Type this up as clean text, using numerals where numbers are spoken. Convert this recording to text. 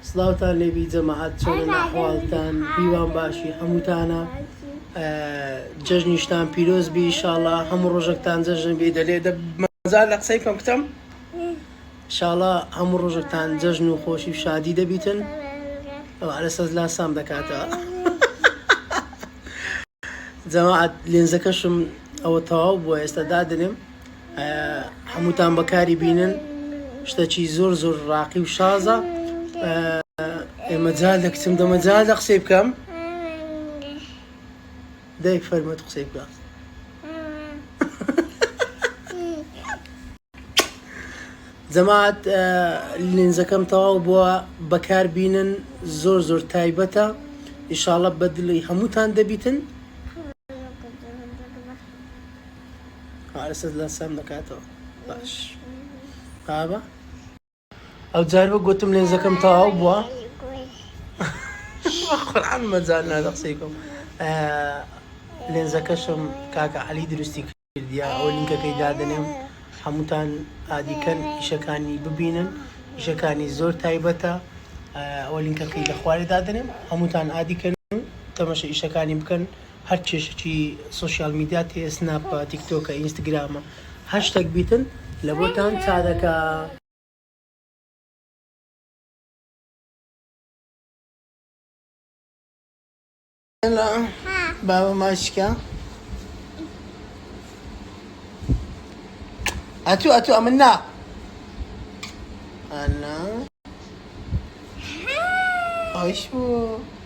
سڵاوتان لێبی جەماعەت چۆنە ئەحواڵتان هیوان باشی هەمووتانە جەژنیشتان پیرۆز بی ئینشاڵڵا هەموو ڕۆژێکتان جەژن بێ دەلێ مەجال لە قسەی کەم کتەم ئینشاڵڵا هەموو ڕۆژێکتان جەژن و خۆشی و شادی دەبیتن لەسەر لاسام دەکاتەوە جەماعەت لێنزەکەشم ئەوە تەواو بووە ئێستا دادنێم هەمووتان بەکاری بینن شتێکی زۆر زۆر ڕاقی و شازە مەجال دەکچم دەمەجال لە قسەی بکەم دایک فەرمووت قسەی بکە جەماعەت لێنزەکەم تەواو بووە بەکار بینن زۆر زۆر تایبەتە ئینشاڵڵا بەدڵی هەمووتان دەبیتن لەسەر لەسام دەکاتەوە باش قابە ئەو جار بە گوتم لێنزەکەم تەواو بووە قورئان مەجال نادە قسەی کەم لێنزەکەشم کاکە عەلی دروستی کردیە ئەوە لینکەکەی دادنێم هەمووتان ئادیکەن ئیشەکانی ببینن ئیشەکانی زۆر تایبەتە ئەوە لینکەکەی لە خوارێ دادنێم هەمووتان ئادیکەن تەمەشە ئیشەکانی بکەن هەر کێشێکی سۆشیال میدیا تێ سناپە تیکتۆکە ئینستاگرامە هەر شتێک بیتن لە بۆتان چا دەکا بابا ماشکە ئەتو ئەمن نا ئەنا ئەوش بوو